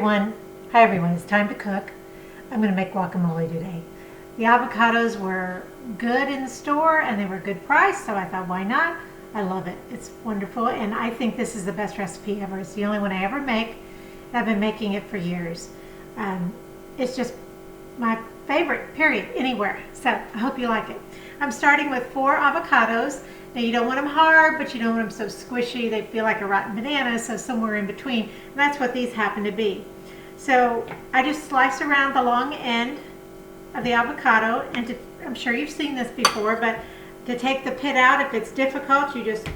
Hi everyone, it's time to cook. I'm going to make guacamole today. The avocados were good in the store and they were a good price, so I thought, why not? I love it. It's wonderful, and I think this is the best recipe ever. It's the only one I ever make. I've been making it for years. It's just my favorite, period, anywhere. So I hope you like it. I'm starting with 4 avocados. Now you don't want them hard, but you don't want them so squishy they feel like a rotten banana, so somewhere in between. And that's what these happen to be. So I just slice around the long end of the avocado, and I'm sure you've seen this before, but to take the pit out, if it's difficult, you just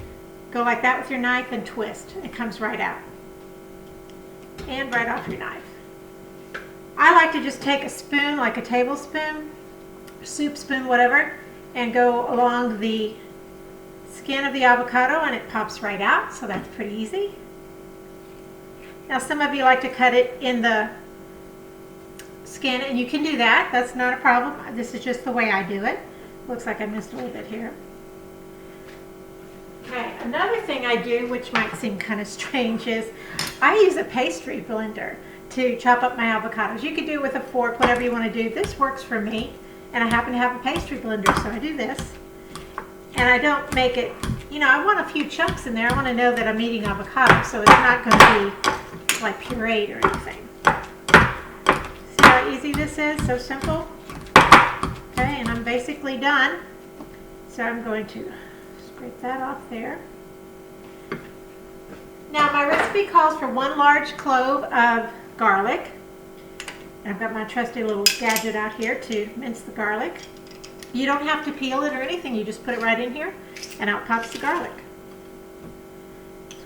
go like that with your knife and twist. It comes right out. And right off your knife. I like to just take a spoon, like a tablespoon, soup spoon, whatever, and go along the skin of the avocado, and it pops right out, so that's pretty easy. Now some of you like to cut it in the skin, and you can do that. That's not a problem. This is just the way I do it. Looks like I missed a little bit here. Okay, another thing I do, which might seem kind of strange, is I use a pastry blender to chop up my avocados. You could do it with a fork, whatever you want to do. This works for me, and I happen to have a pastry blender, so I do this. And I don't make it, you know, I want a few chunks in there. I want to know that I'm eating avocado, so it's not going to be like pureed or anything. See how easy this is? So simple. Okay, and I'm basically done. So I'm going to scrape that off there. Now my recipe calls for 1 large clove of garlic. And I've got my trusty little gadget out here to mince the garlic. You don't have to peel it or anything. You just put it right in here and out pops the garlic.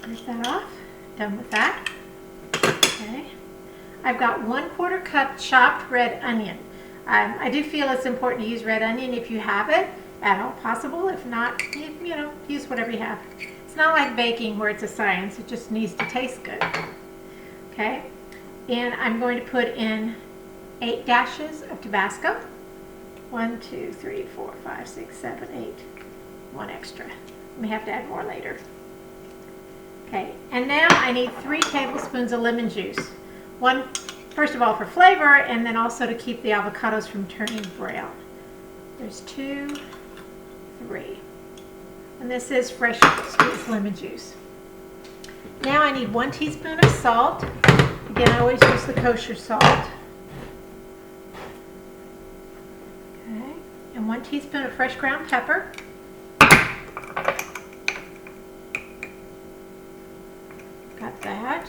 Scrape that off. Done with that. Okay. I've got 1/4 cup chopped red onion. I do feel it's important to use red onion if you have it at all possible. If not, you know, use whatever you have. It's not like baking where it's a science. It just needs to taste good. Okay. And I'm going to put in 8 dashes of Tabasco. 1, 2, 3, 4, 5, 6, 7, 8. 1 extra. We have to add more later. Okay, and now I need 3 tablespoons of lemon juice. 1, first of all, for flavor, and then also to keep the avocados from turning brown. There's 2, 3. And this is fresh squeezed lemon juice. Now I need 1 teaspoon of salt. Again, I always use the kosher salt. Okay, and 1 teaspoon of fresh ground pepper. Got that.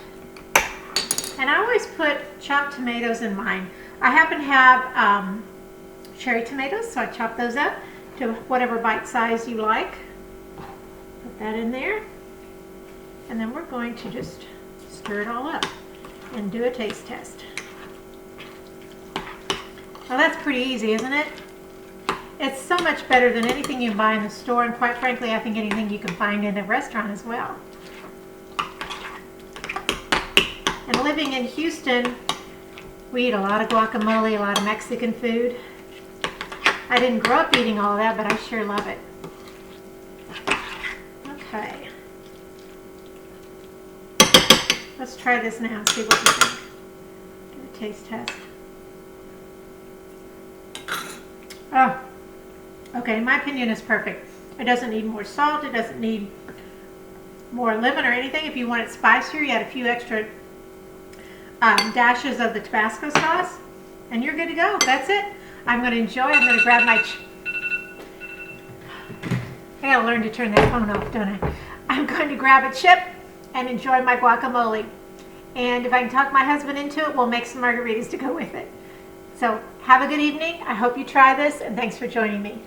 And I always put chopped tomatoes in mine. I happen to have cherry tomatoes, so I chop those up to whatever bite size you like. Put that in there. And then we're going to just stir it all up and do a taste test. Well, that's pretty easy, isn't it? It's so much better than anything you buy in the store, and quite frankly, I think anything you can find in a restaurant as well. And living in Houston, we eat a lot of guacamole, a lot of Mexican food. I didn't grow up eating all of that, but I sure love it. Okay. Let's try this now and see what you think. Do a taste test. Oh, okay, in my opinion, it's perfect. It doesn't need more salt. It doesn't need more lemon or anything. If you want it spicier, you add a few extra dashes of the Tabasco sauce, and you're good to go. That's it. I'm going to enjoy. I'm going to grab my... I got to learn to turn that phone off, don't I? I'm going to grab a chip and enjoy my guacamole. And if I can talk my husband into it, we'll make some margaritas to go with it. So have a good evening. I hope you try this, and thanks for joining me.